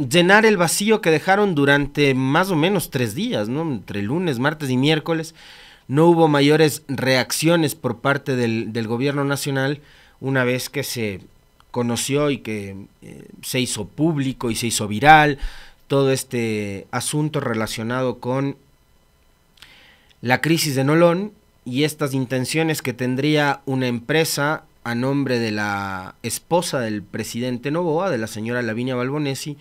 llenar el vacío que dejaron durante más o menos 3 días, ¿no? Entre lunes, martes y miércoles. No hubo mayores reacciones por parte del gobierno nacional una vez que se conoció y que se hizo público y se hizo viral todo este asunto relacionado con la crisis de Nolon y estas intenciones que tendría una empresa a nombre de la esposa del presidente Noboa, de la señora Lavinia Balbonesi,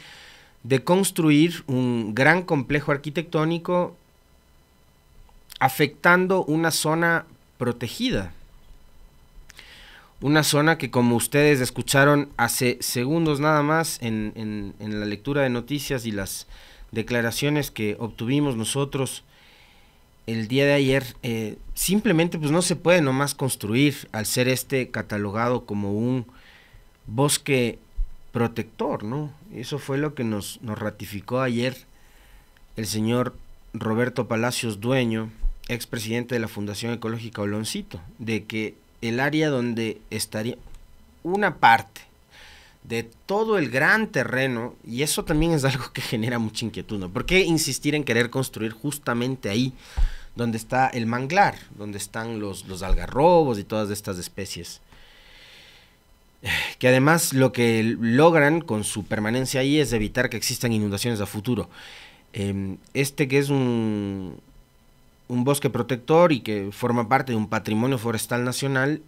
de construir un gran complejo arquitectónico afectando una zona protegida. Una zona que, como ustedes escucharon hace segundos nada más en la lectura de noticias y las declaraciones que obtuvimos nosotros el día de ayer, simplemente pues no se puede nomás construir al ser catalogado como un bosque protector, ¿no? Eso fue lo que nos ratificó ayer el señor Roberto Palacios Dueño, expresidente de la Fundación Ecológica Oloncito, de que el área donde estaría una parte de todo el gran terreno, y eso también es algo que genera mucha inquietud, ¿no? ¿Por qué insistir en querer construir justamente ahí donde está el manglar, donde están los algarrobos y todas estas especies? Que además lo que logran con su permanencia ahí es evitar que existan inundaciones a futuro. Que es un bosque protector y que forma parte de un patrimonio forestal nacional,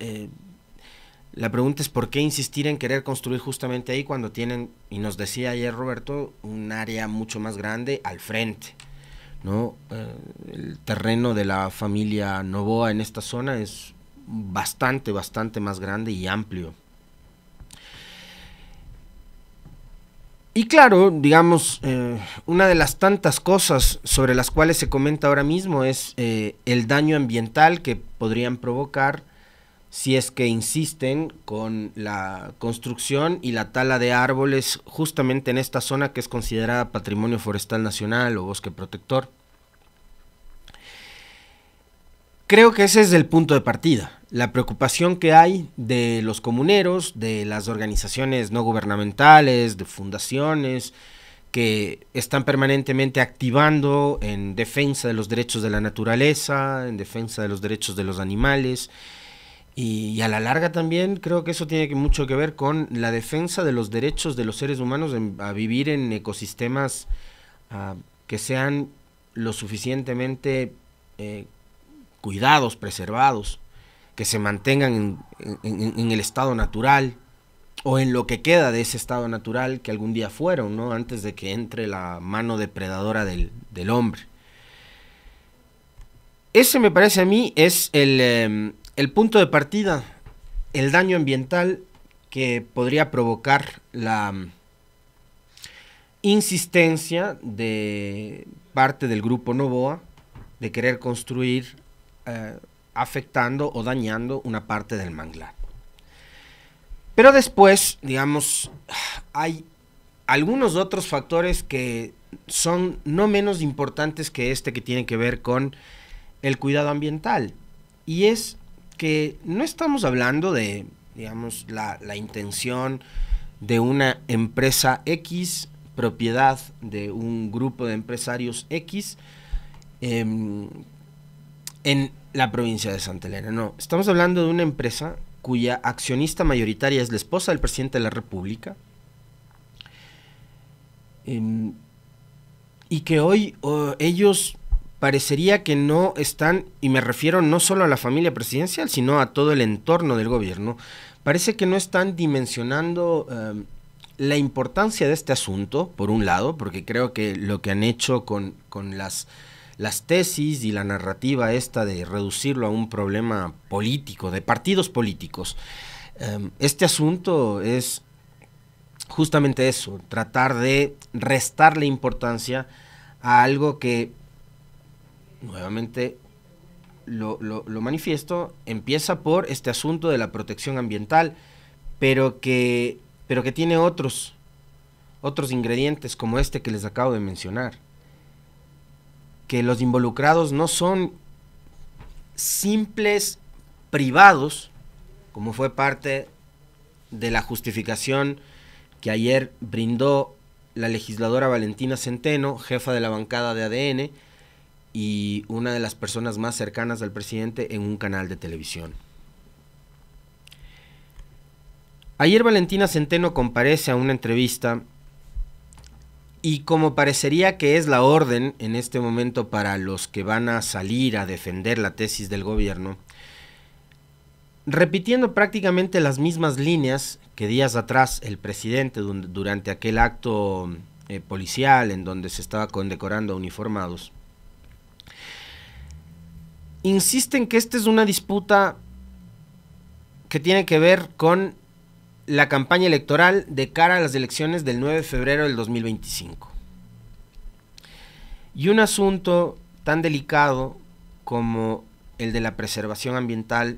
la pregunta es por qué insistir en querer construir justamente ahí cuando tienen, y nos decía ayer Roberto, un área mucho más grande al frente, ¿no? El terreno de la familia Noboa en esta zona es bastante más grande y amplio. Y claro, digamos, una de las tantas cosas sobre las cuales se comenta ahora mismo es el daño ambiental que podrían provocar si es que insisten con la construcción y la tala de árboles justamente en esta zona que es considerada patrimonio forestal nacional o bosque protector. Creo que ese es el punto de partida, la preocupación que hay de los comuneros, de las organizaciones no gubernamentales, de fundaciones que están permanentemente activando en defensa de los derechos de la naturaleza, en defensa de los derechos de los animales, y a la larga también creo que eso tiene mucho que ver con la defensa de los derechos de los seres humanos a vivir en ecosistemas que sean lo suficientemente cuidados, preservados, que se mantengan en el estado natural o en lo que queda de ese estado natural que algún día fueron, ¿no? Antes de que entre la mano depredadora del hombre. Ese me parece a mí es el punto de partida, el daño ambiental que podría provocar la insistencia de parte del grupo Noboa de querer construir afectando o dañando una parte del manglar. Pero después, digamos, hay algunos otros factores que son no menos importantes que que tiene que ver con el cuidado ambiental. Y es que no estamos hablando de, digamos, la intención de una empresa X, propiedad de un grupo de empresarios X, en la provincia de Santa Elena. No, estamos hablando de una empresa cuya accionista mayoritaria es la esposa del presidente de la República, y que hoy ellos parecería que no están, y me refiero no solo a la familia presidencial, sino a todo el entorno del gobierno, parece que no están dimensionando la importancia de este asunto, por un lado, porque creo que lo que han hecho con las tesis y la narrativa esta de reducirlo a un problema político, de partidos políticos, este asunto es justamente eso, tratar de restarle importancia a algo que, nuevamente lo manifiesto, empieza por este asunto de la protección ambiental, pero que tiene otros ingredientes como este que les acabo de mencionar, que los involucrados no son simples privados, como fue parte de la justificación que ayer brindó la legisladora Valentina Centeno, jefa de la bancada de ADN y una de las personas más cercanas al presidente en un canal de televisión. Ayer Valentina Centeno comparece a una entrevista y como parecería que es la orden en este momento para los que van a salir a defender la tesis del gobierno, repitiendo prácticamente las mismas líneas que días atrás el presidente durante aquel acto policial en donde se estaba condecorando a uniformados, insisten que esta es una disputa que tiene que ver con la campaña electoral de cara a las elecciones del 9 de febrero del 2025. Y un asunto tan delicado como el de la preservación ambiental,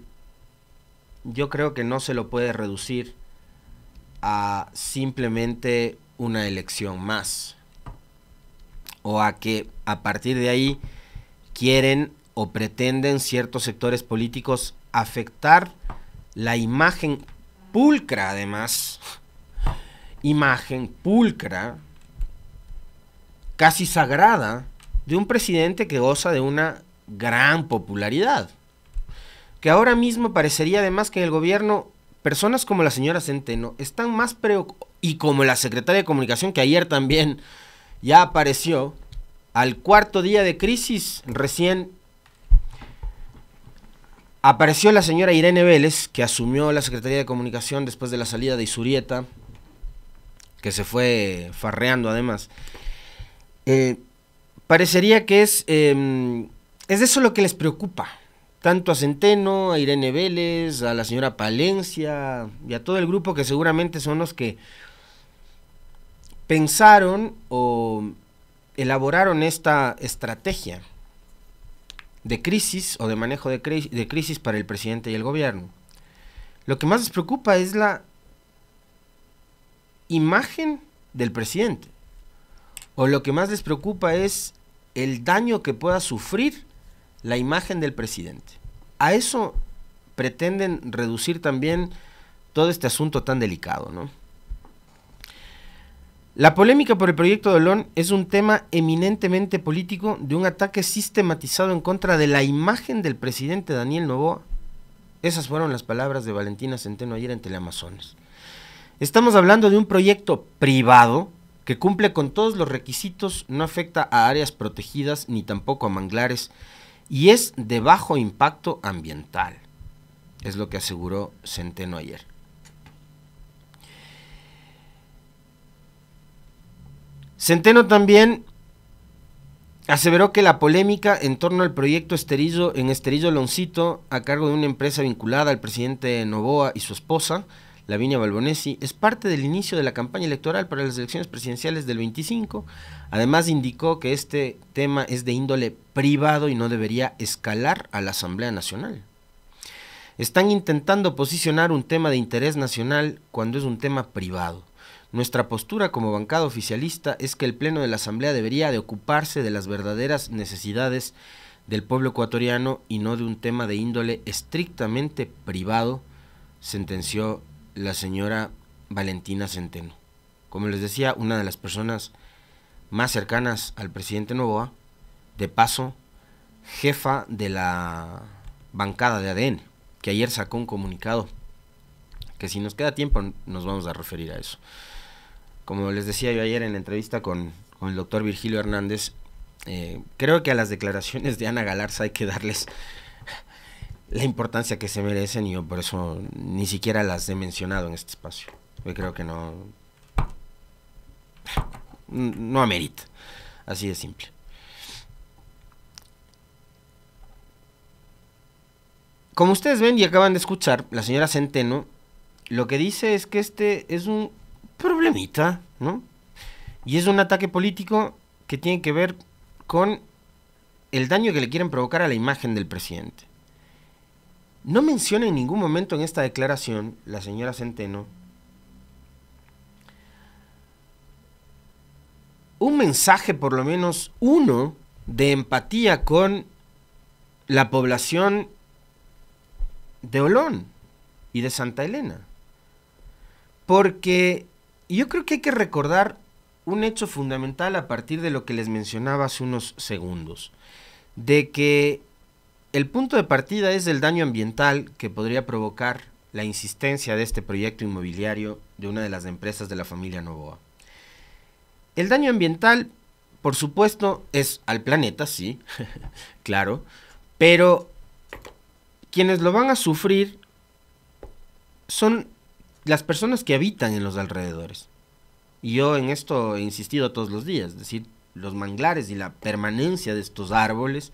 yo creo que no se lo puede reducir a simplemente una elección más, o a que a partir de ahí quieren o pretenden ciertos sectores políticos afectar la imagen pulcra, además, imagen pulcra, casi sagrada, de un presidente que goza de una gran popularidad, que ahora mismo parecería además que en el gobierno personas como la señora Centeno están más preocupadas, y como la secretaria de Comunicación, que ayer también ya apareció, al cuarto día de crisis, recién apareció la señora Irene Vélez, que asumió la Secretaría de Comunicación después de la salida de Izurieta, que se fue farreando además. Parecería que es eso lo que les preocupa, tanto a Centeno, a Irene Vélez, a la señora Palencia y a todo el grupo que seguramente son los que pensaron o elaboraron esta estrategia de crisis o de manejo de crisis para el presidente y el gobierno. Lo que más les preocupa es la imagen del presidente, o lo que más les preocupa es el daño que pueda sufrir la imagen del presidente. A eso pretenden reducir también todo este asunto tan delicado, ¿no? La polémica por el proyecto de Olón es un tema eminentemente político de un ataque sistematizado en contra de la imagen del presidente Daniel Noboa. Esas fueron las palabras de Valentina Centeno ayer en Teleamazonas. Estamos hablando de un proyecto privado que cumple con todos los requisitos, no afecta a áreas protegidas ni tampoco a manglares y es de bajo impacto ambiental, es lo que aseguró Centeno ayer. Centeno también aseveró que la polémica en torno al proyecto en Esterillo Loncito, a cargo de una empresa vinculada al presidente Noboa y su esposa, Lavinia Balbonesi, es parte del inicio de la campaña electoral para las elecciones presidenciales del 25. Además indicó que este tema es de índole privado y no debería escalar a la Asamblea Nacional. Están intentando posicionar un tema de interés nacional cuando es un tema privado. Nuestra postura como bancada oficialista es que el Pleno de la Asamblea debería de ocuparse de las verdaderas necesidades del pueblo ecuatoriano y no de un tema de índole estrictamente privado, sentenció la señora Valentina Centeno. Como les decía, una de las personas más cercanas al presidente Noboa, de paso, jefa de la bancada de ADN, que ayer sacó un comunicado, que si nos queda tiempo nos vamos a referir a eso. Como les decía yo ayer en la entrevista con el doctor Virgilio Hernández, creo que a las declaraciones de Ana Galarza hay que darles la importancia que se merecen y yo por eso ni siquiera las he mencionado en este espacio. Yo creo que no amerita, así de simple. Como ustedes ven y acaban de escuchar, la señora Centeno lo que dice es que este es un problemita, ¿no? Y es un ataque político que tiene que ver con el daño que le quieren provocar a la imagen del presidente. No menciona en ningún momento en esta declaración, la señora Centeno, un mensaje, por lo menos uno, de empatía con la población de Olón y de Santa Elena. Porque yo creo que hay que recordar un hecho fundamental a partir de lo que les mencionaba hace unos segundos, de que el punto de partida es el daño ambiental que podría provocar la insistencia de este proyecto inmobiliario de una de las empresas de la familia Noboa. El daño ambiental, por supuesto, es al planeta, sí, claro, pero quienes lo van a sufrir son las personas que habitan en los alrededores. Y yo en esto he insistido todos los días, es decir, los manglares y la permanencia de estos árboles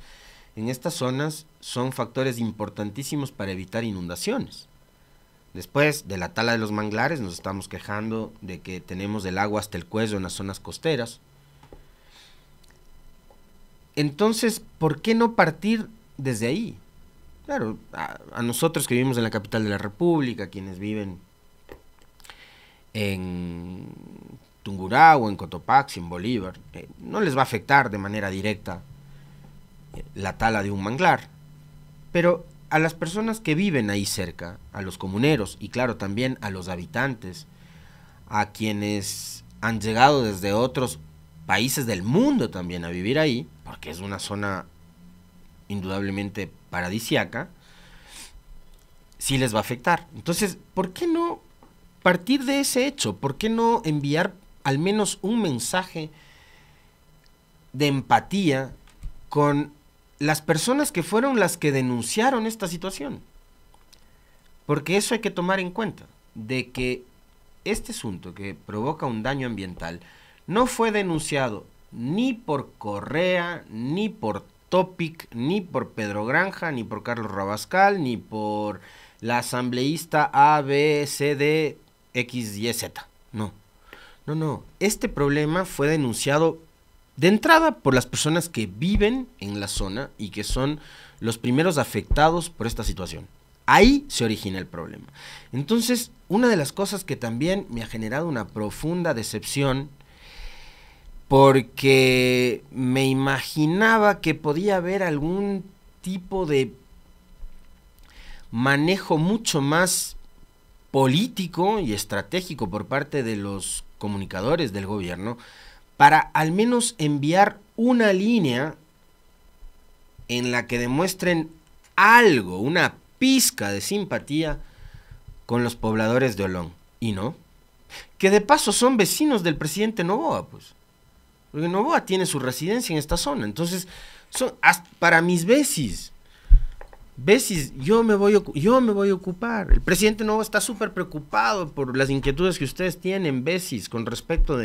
en estas zonas son factores importantísimos para evitar inundaciones. Después de la tala de los manglares nos estamos quejando de que tenemos el agua hasta el cuello en las zonas costeras. Entonces, ¿por qué no partir desde ahí? Claro, a nosotros que vivimos en la capital de la República, quienes viven en Tungurahua, en Cotopaxi, en Bolívar, no les va a afectar de manera directa la tala de un manglar, pero a las personas que viven ahí cerca, a los comuneros y claro también a los habitantes, a quienes han llegado desde otros países del mundo también a vivir ahí, porque es una zona indudablemente paradisiaca, sí les va a afectar. Entonces, ¿por qué no partir de ese hecho? ¿Por qué no enviar al menos un mensaje de empatía con las personas que fueron las que denunciaron esta situación? Porque eso hay que tomar en cuenta, de que este asunto que provoca un daño ambiental no fue denunciado ni por Correa, ni por Topic, ni por Pedro Granja, ni por Carlos Rabascal, ni por la asambleísta A, B, C, D, X, Y, Z. No, no, no. Este problema fue denunciado de entrada por las personas que viven en la zona y que son los primeros afectados por esta situación. Ahí se origina el problema. Entonces, una de las cosas que también me ha generado una profunda decepción, porque me imaginaba que podía haber algún tipo de manejo mucho más político y estratégico por parte de los comunicadores del gobierno, para al menos enviar una línea en la que demuestren algo, una pizca de simpatía con los pobladores de Olón. Y no, que de paso son vecinos del presidente Noboa, pues. Porque Noboa tiene su residencia en esta zona. Entonces, son para mis vecis, yo me voy a ocupar. El presidente Noboa está súper preocupado por las inquietudes que ustedes tienen, vecis, con respecto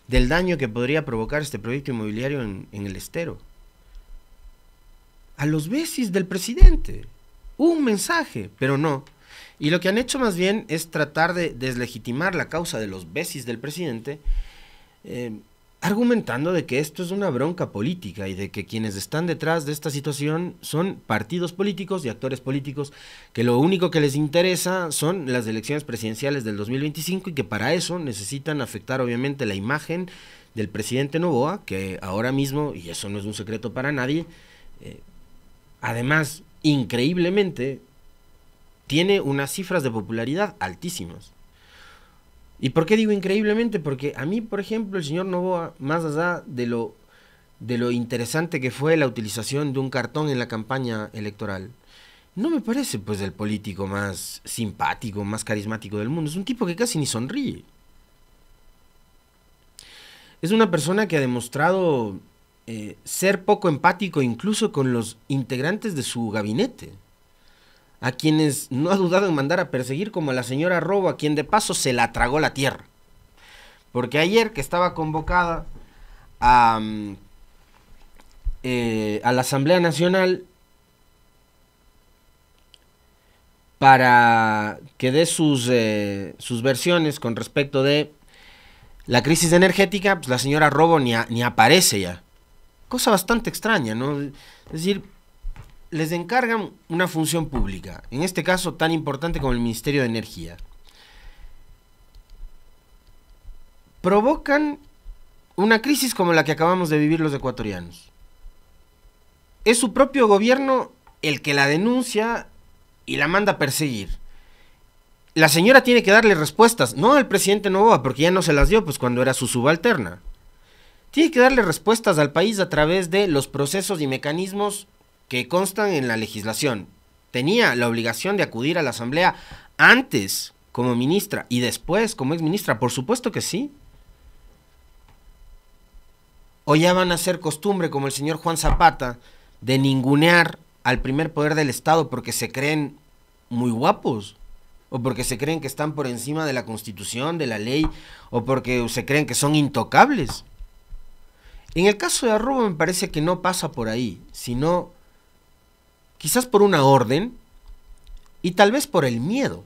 del daño que podría provocar este proyecto inmobiliario en el estero. A los vecis del presidente. Un mensaje, pero no. Y lo que han hecho más bien es tratar de deslegitimar la causa de los vecis del presidente, argumentando de que esto es una bronca política y de que quienes están detrás de esta situación son partidos políticos y actores políticos que lo único que les interesa son las elecciones presidenciales del 2025 y que para eso necesitan afectar obviamente la imagen del presidente Noboa, que ahora mismo, y eso no es un secreto para nadie, además, increíblemente, tiene unas cifras de popularidad altísimas. ¿Y por qué digo increíblemente? Porque a mí, por ejemplo, el señor Noboa, más allá de lo interesante que fue la utilización de un cartón en la campaña electoral, no me parece pues el político más simpático, más carismático del mundo. Es un tipo que casi ni sonríe. Es una persona que ha demostrado ser poco empático incluso con los integrantes de su gabinete, a quienes no ha dudado en mandar a perseguir, como a la señora Robo, a quien de paso se la tragó la tierra. Porque ayer que estaba convocada a la Asamblea Nacional para que dé sus versiones con respecto de la crisis energética, pues la señora Robo ni aparece ya. Cosa bastante extraña, ¿no? Es decir, les encargan una función pública, en este caso tan importante como el Ministerio de Energía. Provocan una crisis como la que acabamos de vivir los ecuatorianos. Es su propio gobierno el que la denuncia y la manda a perseguir. la señora tiene que darle respuestas, no al presidente Noboa, porque ya no se las dio pues cuando era su subalterna. Tiene que darle respuestas al país a través de los procesos y mecanismos que constan en la legislación. Tenía la obligación de acudir a la asamblea antes como ministra y después como exministra, por supuesto que sí. O ya van a ser costumbre, como el señor Juan Zapata, de ningunear al primer poder del Estado porque se creen muy guapos, o porque se creen que están por encima de la Constitución, de la ley, o porque se creen que son intocables. En el caso de Arrobo me parece que no pasa por ahí, sino quizás por una orden y tal vez por el miedo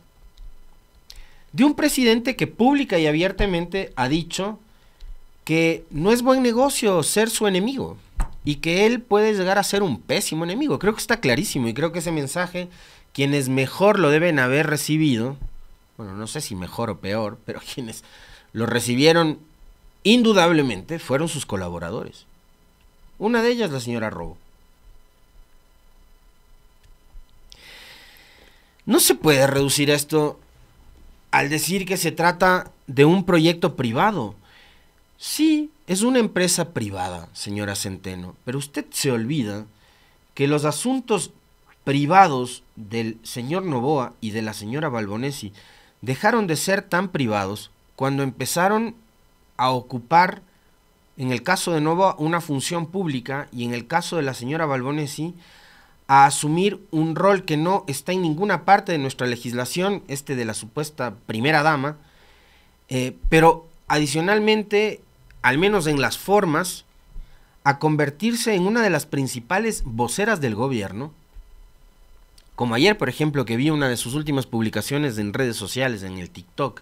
de un presidente que pública y abiertamente ha dicho que no es buen negocio ser su enemigo y que él puede llegar a ser un pésimo enemigo. Creo que está clarísimo y creo que ese mensaje quienes mejor lo deben haber recibido, bueno, no sé si mejor o peor, pero quienes lo recibieron indudablemente fueron sus colaboradores. Una de ellas la señora Robo. No se puede reducir esto al decir que se trata de un proyecto privado. Sí, es una empresa privada, señora Centeno, pero usted se olvida que los asuntos privados del señor Noboa y de la señora Balbonesi dejaron de ser tan privados cuando empezaron a ocupar, en el caso de Noboa, una función pública y en el caso de la señora Balbonesi, a asumir un rol que no está en ninguna parte de nuestra legislación, de la supuesta primera dama, pero adicionalmente, al menos en las formas, a convertirse en una de las principales voceras del gobierno, como ayer, por ejemplo, que vi una de sus últimas publicaciones en redes sociales, en el TikTok,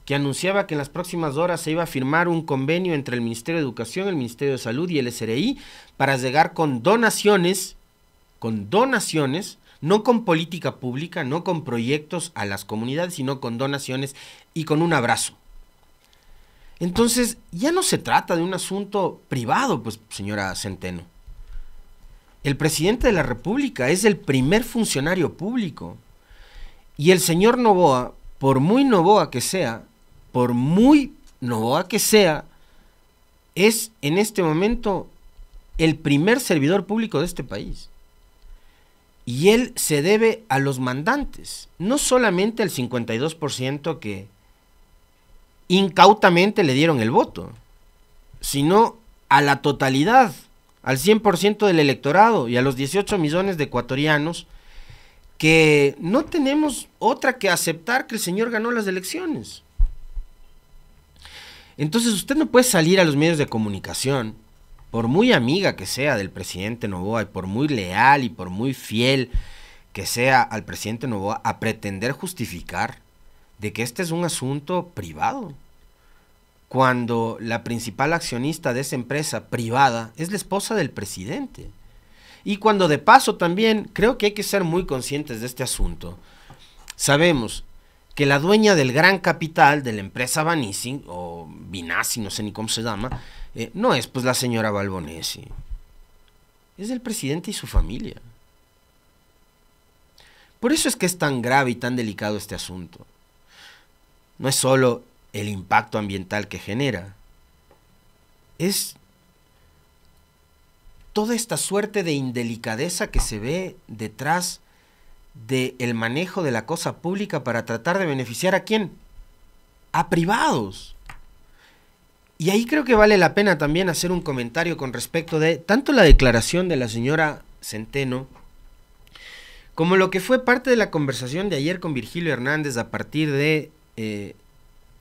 que anunciaba que en las próximas horas se iba a firmar un convenio entre el Ministerio de Educación, el Ministerio de Salud y el SRI para llegar con donaciones, no con política pública, no con proyectos a las comunidades, sino con donaciones y con un abrazo. Entonces, ya no se trata de un asunto privado, pues, señora Centeno. El presidente de la República es el primer funcionario público. Y el señor Noboa, por muy Noboa que sea, es en este momento el primer servidor público de este país. Y él se debe a los mandantes, no solamente al 52% que incautamente le dieron el voto, sino a la totalidad, al 100% del electorado y a los 18 millones de ecuatorianos que no tenemos otra que aceptar que el señor ganó las elecciones. Entonces usted no puede salir a los medios de comunicación, por muy amiga que sea del presidente Noboa y por muy leal y por muy fiel que sea al presidente Noboa, a pretender justificar de que este es un asunto privado, cuando la principal accionista de esa empresa privada es la esposa del presidente. Y cuando de paso también creo que hay que ser muy conscientes de este asunto. Sabemos que la dueña del gran capital de la empresa Banisi, o Binasi, no sé ni cómo se llama, no es pues la señora Balbonesi, es el presidente y su familia. Por eso es que es tan grave y tan delicado este asunto. No es solo el impacto ambiental que genera, es toda esta suerte de indelicadeza que se ve detrás del manejo de la cosa pública para tratar de beneficiar ¿a quién? A privados. Y ahí creo que vale la pena también hacer un comentario con respecto de tanto la declaración de la señora Centeno como lo que fue parte de la conversación de ayer con Virgilio Hernández a partir de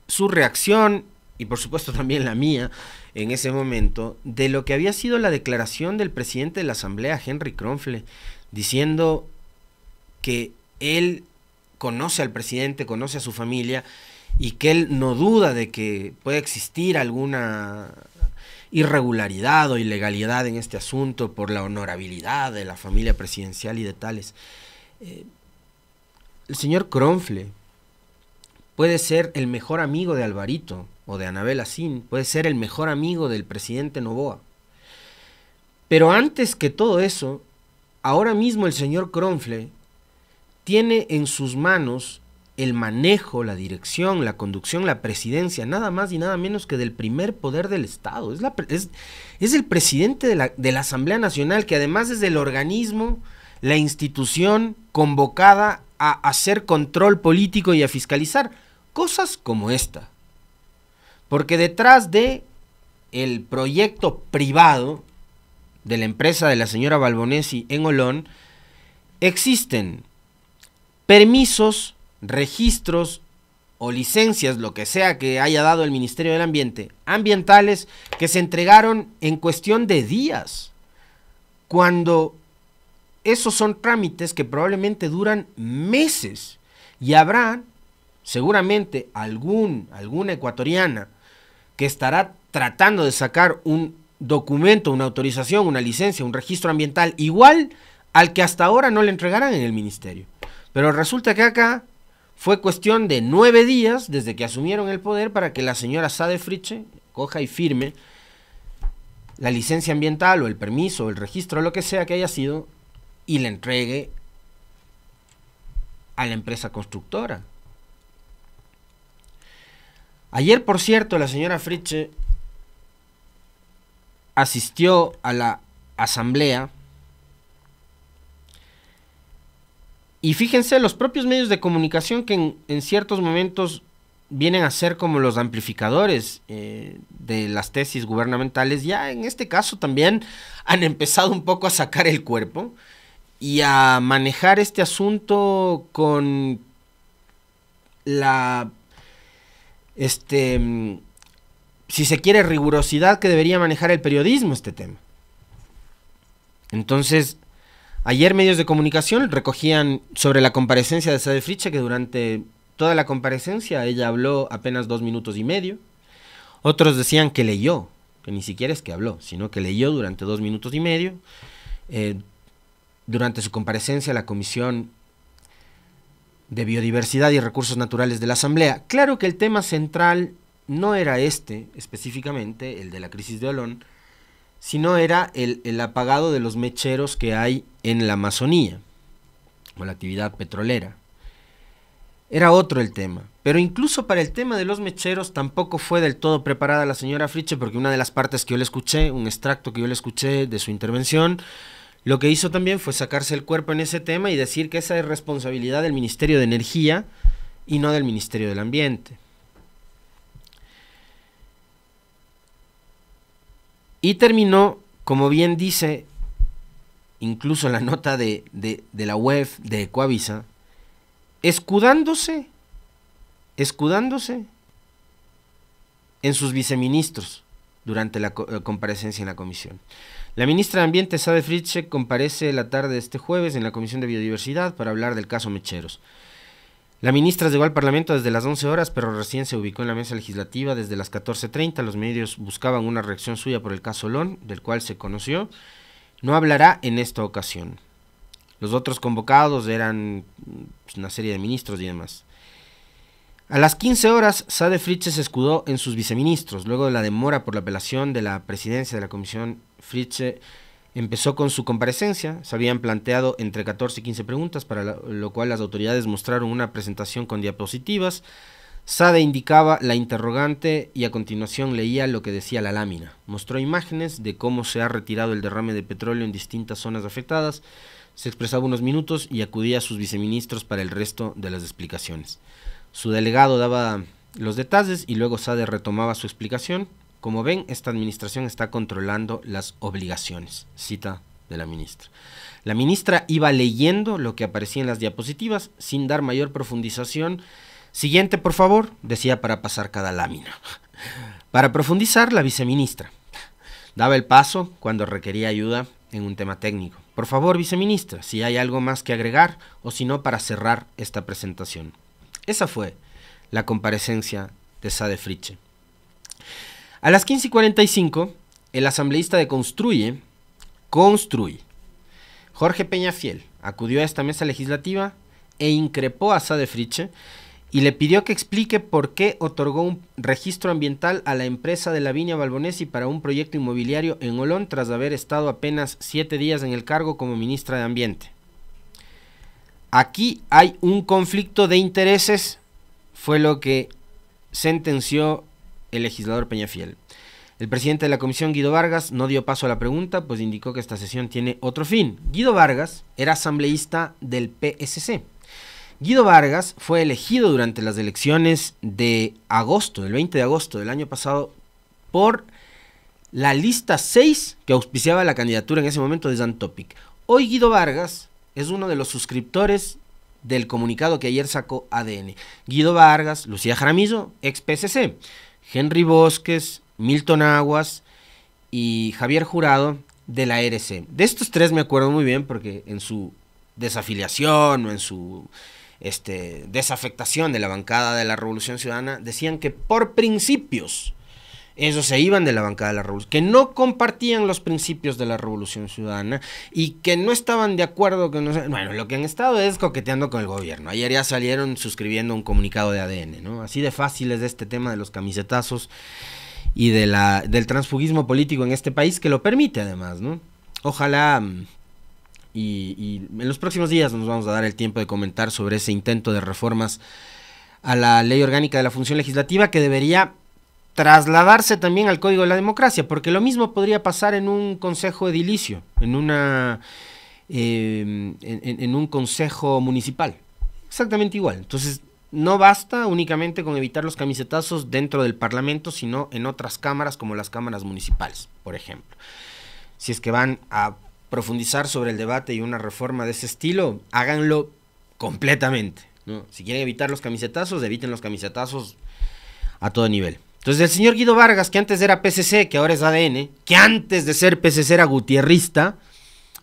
su reacción y por supuesto también la mía en ese momento de lo que había sido la declaración del presidente de la Asamblea, Henry Kronfle, diciendo que él conoce al presidente, conoce a su familia y que él no duda de que puede existir alguna irregularidad o ilegalidad en este asunto por la honorabilidad de la familia presidencial y de tales. El señor Kronfle puede ser el mejor amigo de Alvarito o de Anabel Asín, puede ser el mejor amigo del presidente Noboa. Pero antes que todo eso, ahora mismo el señor Kronfle tiene en sus manos el manejo, la dirección, la conducción, la presidencia, nada más y nada menos que del primer poder del Estado. Es el presidente de la Asamblea Nacional, que además es el organismo, la institución convocada a hacer control político y a fiscalizar cosas como esta. Porque detrás de el proyecto privado de la empresa de la señora Balbonesi en Olón existen permisos, registros o licencias, lo que sea que haya dado el Ministerio del Ambiente, ambientales, que se entregaron en cuestión de días, cuando esos son trámites que probablemente duran meses, y habrá seguramente alguna ecuatoriana que estará tratando de sacar un documento, una autorización, una licencia, un registro ambiental igual al que hasta ahora no le entregarán en el ministerio. Pero resulta que acá fue cuestión de 9 días desde que asumieron el poder para que la señora Sade Fritzsche coja y firme la licencia ambiental o el permiso o el registro, lo que sea que haya sido, y le entregue a la empresa constructora. Ayer, por cierto, la señora Fritzsche asistió a la asamblea y fíjense, los propios medios de comunicación que en ciertos momentos vienen a ser como los amplificadores de las tesis gubernamentales, ya en este caso también han empezado un poco a sacar el cuerpo y a manejar este asunto con la, si se quiere, rigurosidad que debería manejar el periodismo este tema. Entonces, ayer medios de comunicación recogían sobre la comparecencia de Sade Fritzsche, que durante toda la comparecencia ella habló apenas 2 minutos y medio. Otros decían que leyó, que ni siquiera es que habló, sino que leyó durante 2 minutos y medio. Durante su comparecencia a la Comisión de Biodiversidad y Recursos Naturales de la Asamblea. Claro que el tema central no era específicamente, el de la crisis de Olón, sino era el apagado de los mecheros que hay en la Amazonía, o la actividad petrolera. Era otro el tema, pero incluso para el tema de los mecheros tampoco fue del todo preparada la señora Fritzsche, porque una de las partes que yo le escuché, un extracto que yo le escuché de su intervención, lo que hizo también fue sacarse el cuerpo en ese tema y decir que esa es responsabilidad del Ministerio de Energía y no del Ministerio del Ambiente. Y terminó, como bien dice incluso la nota de la web de Ecuavisa, escudándose en sus viceministros durante la comparecencia en la comisión. La ministra de Ambiente, Sade Fritzsche, comparece la tarde de este jueves en la Comisión de Biodiversidad para hablar del caso Mecheros. La ministra llegó al Parlamento desde las 11 horas, pero recién se ubicó en la mesa legislativa desde las 14:30. Los medios buscaban una reacción suya por el caso Olón, del cual se conoció. No hablará en esta ocasión. Los otros convocados eran una serie de ministros y demás. A las 15 horas, Sade Fritzsche se escudó en sus viceministros. Luego de la demora por la apelación de la presidencia de la comisión, Fritzsche empezó con su comparecencia. Se habían planteado entre 14 y 15 preguntas, para lo cual las autoridades mostraron una presentación con diapositivas. Sade indicaba la interrogante y a continuación leía lo que decía la lámina. Mostró imágenes de cómo se ha retirado el derrame de petróleo en distintas zonas afectadas. Se expresaba unos minutos y acudía a sus viceministros para el resto de las explicaciones. Su delegado daba los detalles y luego Sade retomaba su explicación. Como ven, esta administración está controlando las obligaciones. Cita de la ministra. La ministra iba leyendo lo que aparecía en las diapositivas sin dar mayor profundización. Siguiente, por favor, decía para pasar cada lámina. Para profundizar, la viceministra daba el paso cuando requería ayuda en un tema técnico. Por favor, viceministra, si hay algo más que agregar o si no, para cerrar esta presentación. Esa fue la comparecencia de Sade Fritzsche. A las 15:45, el asambleísta de Construye, Jorge Peñafiel, acudió a esta mesa legislativa e increpó a Sade Fritzsche y le pidió que explique por qué otorgó un registro ambiental a la empresa de Lavinia Balbonesi para un proyecto inmobiliario en Olón tras haber estado apenas 7 días en el cargo como ministra de Ambiente. aquí hay un conflicto de intereses, fue lo que sentenció el legislador Peñafiel. El presidente de la comisión, Guido Vargas, no dio paso a la pregunta, pues indicó que esta sesión tiene otro fin. Guido Vargas era asambleísta del PSC. Guido Vargas fue elegido durante las elecciones de agosto, el 20 de agosto del año pasado, por la lista 6 que auspiciaba la candidatura en ese momento de Zantopic. Hoy Guido Vargas es uno de los suscriptores del comunicado que ayer sacó ADN. Guido Vargas, Lucía Jaramillo, ex PSC, Henry Bosques, Milton Aguas y Javier Jurado de la RC. De estos tres me acuerdo muy bien porque en su desafiliación o en su desafectación de la bancada de la Revolución Ciudadana decían que por principios ellos se iban de la bancada de la Revolución, que no compartían los principios de la Revolución Ciudadana y que no estaban de acuerdo con... Bueno, lo que han estado es coqueteando con el gobierno. Ayer ya salieron suscribiendo un comunicado de ADN, ¿no? Así de fácil es este tema de los camisetazos y del transfugismo político en este país, que lo permite además, ¿no? Ojalá y en los próximos días nos vamos a dar el tiempo de comentar sobre ese intento de reformas a la Ley Orgánica de la Función Legislativa, que debería trasladarse también al Código de la Democracia, porque lo mismo podría pasar en un consejo edilicio, en un consejo municipal, exactamente igual. Entonces no basta únicamente con evitar los camisetazos dentro del Parlamento, sino en otras cámaras como las cámaras municipales, por ejemplo. Si es que van a profundizar sobre el debate y una reforma de ese estilo, háganlo completamente, ¿no? Si quieren evitar los camisetazos, eviten los camisetazos a todo nivel. Entonces el señor Guido Vargas, que antes era PSC, que ahora es ADN, que antes de ser PSC era gutierrista,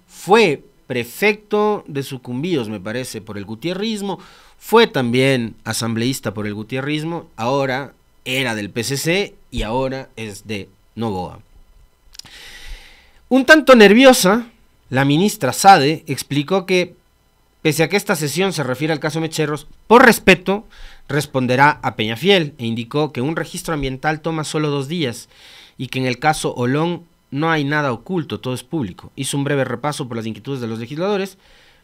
fue prefecto de Sucumbíos, me parece, por el gutierrismo, fue también asambleísta por el gutierrismo, ahora era del PSC y ahora es de Novoa. Un tanto nerviosa, la ministra Sade explicó que, pese a que esta sesión se refiere al caso Mecheros, por respeto responderá a Peñafiel, e indicó que un registro ambiental toma solo 2 días y que en el caso Olón no hay nada oculto, todo es público. Hizo un breve repaso por las inquietudes de los legisladores,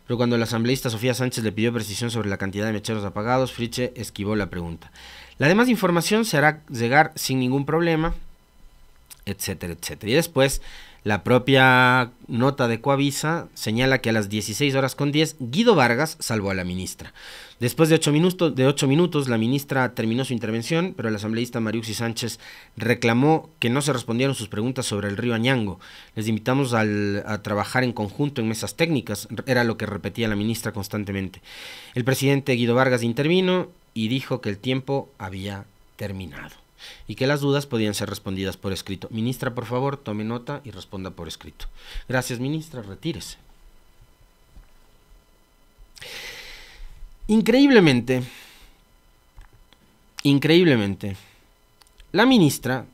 pero cuando la asambleísta Sofía Sánchez le pidió precisión sobre la cantidad de mecheros apagados, Fritzsche esquivó la pregunta. La demás información se hará llegar sin ningún problema, etcétera, etcétera. Y después, la propia nota de Coavisa señala que a las 16:10 Guido Vargas salvó a la ministra. Después de 8 minutos, la ministra terminó su intervención, pero el asambleísta Mariuxi Sánchez reclamó que no se respondieron sus preguntas sobre el río Añango. Les invitamos a trabajar en conjunto en mesas técnicas, era lo que repetía la ministra constantemente. El presidente Guido Vargas intervino y dijo que el tiempo había terminado y que las dudas podían ser respondidas por escrito. Ministra, por favor, tome nota y responda por escrito. Gracias, ministra, retírese. Increíblemente, la ministra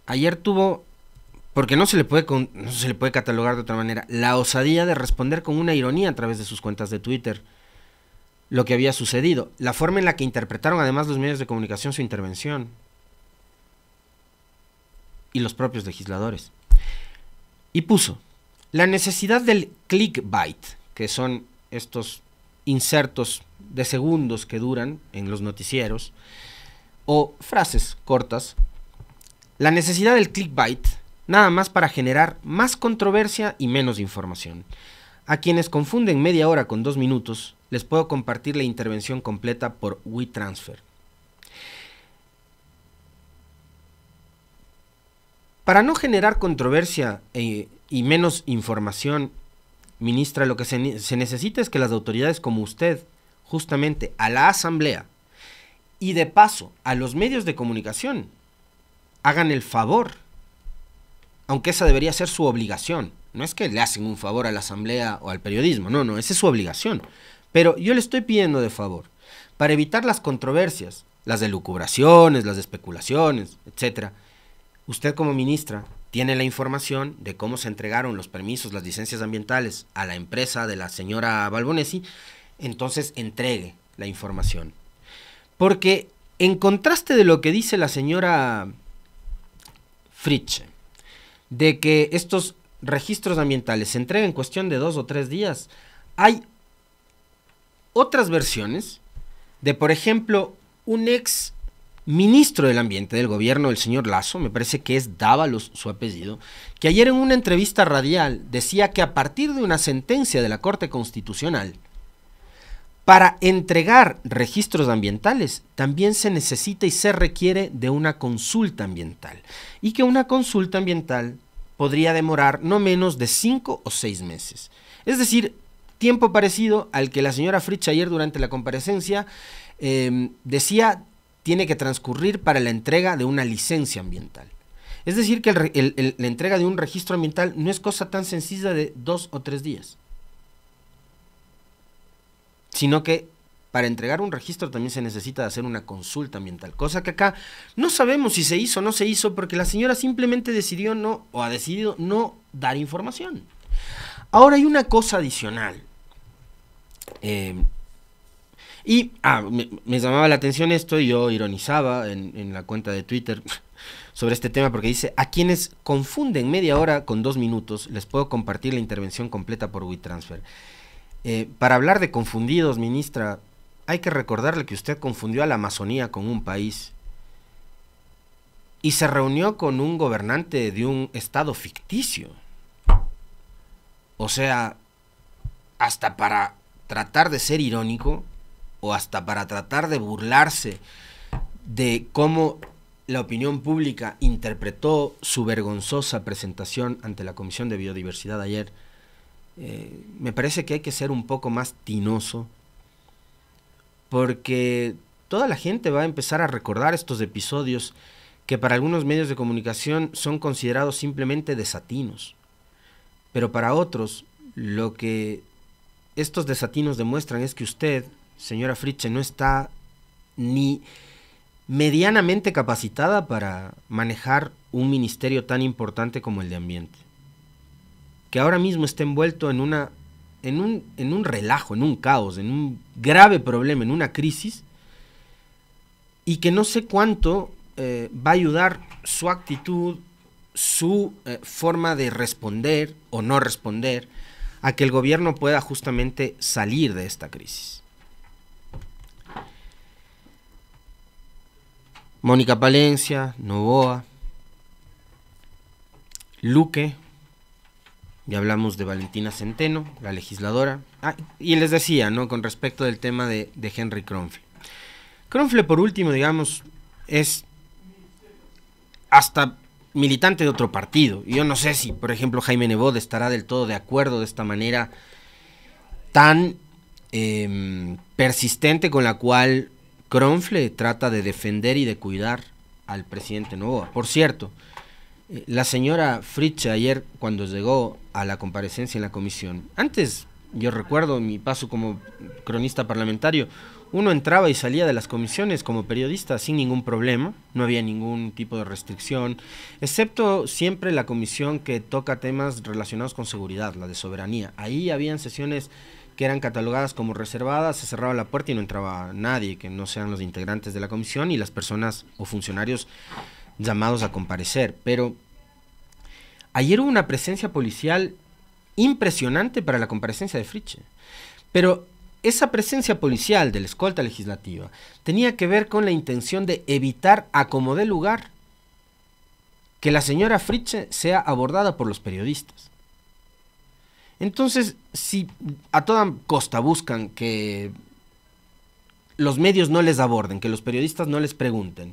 ayer tuvo, porque no se le puede catalogar de otra manera, la osadía de responder con una ironía a través de sus cuentas de Twitter lo que había sucedido, la forma en la que interpretaron además los medios de comunicación su intervención y los propios legisladores. Y puso la necesidad del clickbait, que son estos insertos de segundos que duran en los noticieros, o frases cortas, la necesidad del clickbait nada más para generar más controversia y menos información. A quienes confunden media hora con 2 minutos, les puedo compartir la intervención completa por WeTransfer. Para no generar controversia y menos información, ministra, lo que se necesita es que las autoridades como usted, justamente a la asamblea y de paso a los medios de comunicación, hagan el favor, aunque esa debería ser su obligación. No es que le hacen un favor a la asamblea o al periodismo, no, esa es su obligación. Pero yo le estoy pidiendo de favor, para evitar las controversias, las elucubraciones, las especulaciones, etcétera. Usted como ministra tiene la información de cómo se entregaron los permisos, las licencias ambientales a la empresa de la señora Balbonesi, entonces entregue la información. Porque en contraste de lo que dice la señora Fritzsche, de que estos registros ambientales se entregan en cuestión de 2 o 3 días, hay otras versiones de, por ejemplo, un ex ministro del Ambiente del gobierno del señor Lasso, me parece que es Dávalos su apellido, que ayer en una entrevista radial decía que a partir de una sentencia de la Corte Constitucional, para entregar registros ambientales también se necesita y se requiere de una consulta ambiental, y que una consulta ambiental podría demorar no menos de 5 o 6 meses. Es decir, tiempo parecido al que la señora Fritsch ayer durante la comparecencia decía tiene que transcurrir para la entrega de una licencia ambiental. Es decir, que la entrega de un registro ambiental no es cosa tan sencilla de 2 o 3 días, sino que para entregar un registro también se necesita hacer una consulta ambiental, cosa que acá no sabemos si se hizo o no se hizo, porque la señora simplemente decidió no, o ha decidido no dar información. Ahora hay una cosa adicional, me llamaba la atención esto, y yo ironizaba en la cuenta de Twitter sobre este tema, porque dice: a quienes confunden media hora con 2 minutos, les puedo compartir la intervención completa por WeTransfer. Para hablar de confundidos, ministra, hay que recordarle que usted confundió a la Amazonía con un país y se reunió con un gobernante de un estado ficticio. O sea, hasta para tratar de ser irónico, o hasta para tratar de burlarse de cómo la opinión pública interpretó su vergonzosa presentación ante la Comisión de Biodiversidad ayer, me parece que hay que ser un poco más tinoso, porque toda la gente va a empezar a recordar estos episodios que para algunos medios de comunicación son considerados simplemente desatinos, pero para otros lo que estos desatinos demuestran es que usted, señora Fritsch, no está ni medianamente capacitada para manejar un ministerio tan importante como el de Ambiente, que ahora mismo está envuelto en un relajo, en un caos, en un grave problema, en una crisis, y que no sé cuánto va a ayudar su actitud, su forma de responder o no responder a que el gobierno pueda justamente salir de esta crisis. Mónica Palencia, Novoa, Luque, ya hablamos de Valentina Centeno, la legisladora, y les decía, ¿no?, con respecto del tema de Henry Kronfle. Kronfle, por último, digamos, es hasta militante de otro partido, y yo no sé si, por ejemplo, Jaime Nebot estará del todo de acuerdo de esta manera tan persistente con la cual Kronfle trata de defender y de cuidar al presidente Noboa. Por cierto, la señora Fritsch ayer, cuando llegó a la comparecencia en la comisión, antes, yo recuerdo mi paso como cronista parlamentario, uno entraba y salía de las comisiones como periodista sin ningún problema, no había ningún tipo de restricción, excepto siempre la comisión que toca temas relacionados con seguridad, la de soberanía. Ahí habían sesiones que eran catalogadas como reservadas, se cerraba la puerta y no entraba nadie que no sean los integrantes de la comisión y las personas o funcionarios llamados a comparecer. Pero ayer hubo una presencia policial impresionante para la comparecencia de Fritsch. Pero esa presencia policial de la escolta legislativa tenía que ver con la intención de evitar a como dé lugar que la señora Fritsch sea abordada por los periodistas. Entonces, si a toda costa buscan que los medios no les aborden, que los periodistas no les pregunten,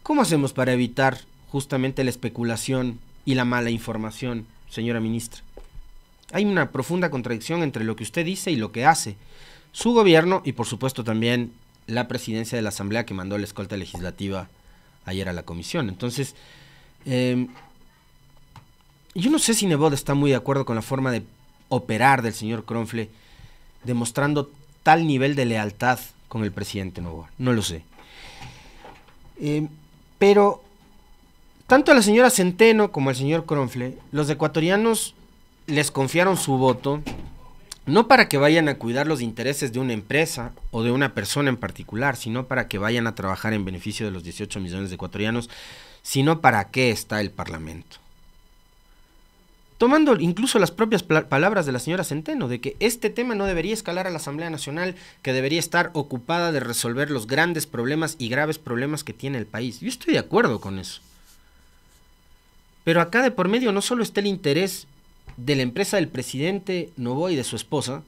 ¿cómo hacemos para evitar justamente la especulación y la mala información, señora ministra? Hay una profunda contradicción entre lo que usted dice y lo que hace su gobierno y, por supuesto, también la presidencia de la Asamblea que mandó la escolta legislativa ayer a la comisión. Entonces, yo no sé si Nebot está muy de acuerdo con la forma de operar del señor Kronfle, demostrando tal nivel de lealtad con el presidente Noboa. No lo sé. Pero tanto a la señora Centeno como al señor Kronfle, los ecuatorianos les confiaron su voto no para que vayan a cuidar los intereses de una empresa o de una persona en particular, sino para que vayan a trabajar en beneficio de los 18 millones de ecuatorianos, sino para qué está el Parlamento. tomando incluso las propias palabras de la señora Centeno, de que este tema no debería escalar a la Asamblea Nacional, que debería estar ocupada de resolver los grandes problemas y graves problemas que tiene el país. Yo estoy de acuerdo con eso. Pero acá de por medio no solo está el interés de la empresa del presidente Noboa y de su esposa,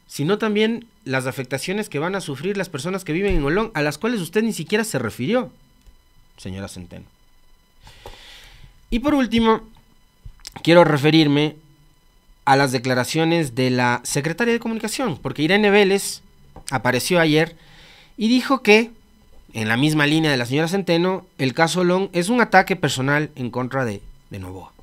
sino también las afectaciones que van a sufrir las personas que viven en Olón, a las cuales usted ni siquiera se refirió, señora Centeno. Y por último, quiero referirme a las declaraciones de la secretaria de Comunicación, porque Irene Vélez apareció ayer y dijo que, en la misma línea de la señora Centeno, el caso Olón es un ataque personal en contra de Noboa.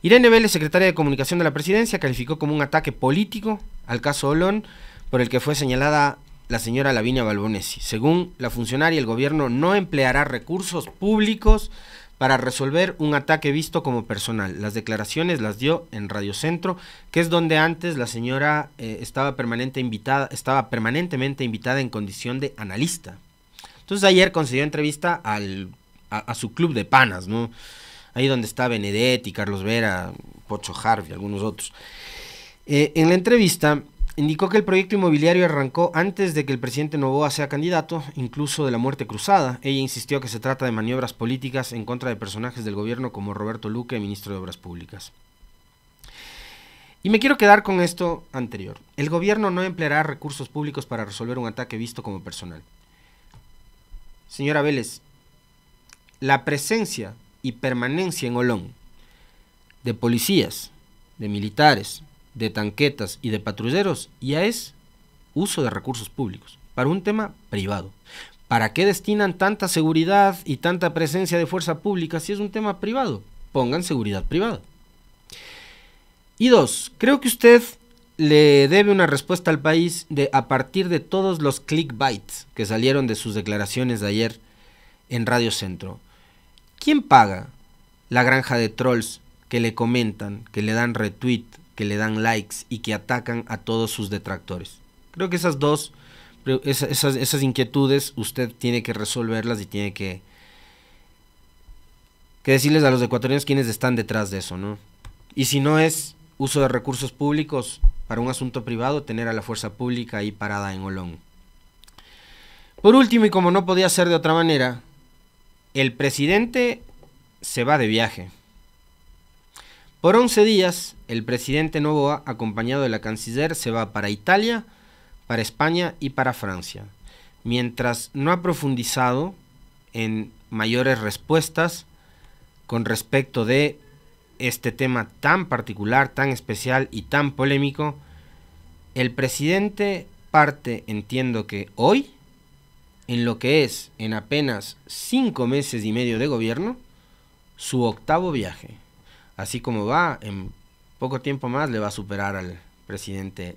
Irene Vélez, secretaria de Comunicación de la Presidencia, calificó como un ataque político al caso Olón, por el que fue señalada la señora Lavinia Balbonesi. Según la funcionaria, el gobierno no empleará recursos públicos para resolver un ataque visto como personal. Las declaraciones las dio en Radio Centro, que es donde antes la señora estaba permanentemente invitada en condición de analista. Entonces ayer concedió entrevista a su club de panas, ¿no? Ahí donde está Benedetti, Carlos Vera, Pocho Harvey y algunos otros. En la entrevista indicó que el proyecto inmobiliario arrancó antes de que el presidente Noboa sea candidato, incluso de la muerte cruzada. Ella insistió que se trata de maniobras políticas en contra de personajes del gobierno como Roberto Luque, ministro de Obras Públicas. Y me quiero quedar con esto anterior. El gobierno no empleará recursos públicos para resolver un ataque visto como personal. Señora Vélez, la presencia y permanencia en Olón de policías, de militares, de tanquetas y de patrulleros ya es uso de recursos públicos para un tema privado. ¿Para qué destinan tanta seguridad y tanta presencia de fuerza pública si es un tema privado? Pongan seguridad privada. Y dos, creo que usted le debe una respuesta al país a partir de todos los clickbaits que salieron de sus declaraciones de ayer en Radio Centro. ¿Quién paga la granja de trolls que le comentan, que le dan retweet, que le dan likes y que atacan a todos sus detractores? Creo que esas inquietudes usted tiene que resolverlas y tiene que decirles a los ecuatorianos quiénes están detrás de eso, ¿no? Y si no es uso de recursos públicos para un asunto privado, tener a la fuerza pública ahí parada en Olón. Por último, y como no podía ser de otra manera, el presidente se va de viaje. Por 11 días, el presidente Noboa, acompañado de la canciller, se va para Italia, para España y para Francia, mientras no ha profundizado en mayores respuestas con respecto de este tema tan particular, tan especial y tan polémico. El presidente parte, entiendo que hoy, en lo que es, en apenas 5 meses y medio de gobierno, su 8º viaje. Así como va, en poco tiempo más le va a superar al presidente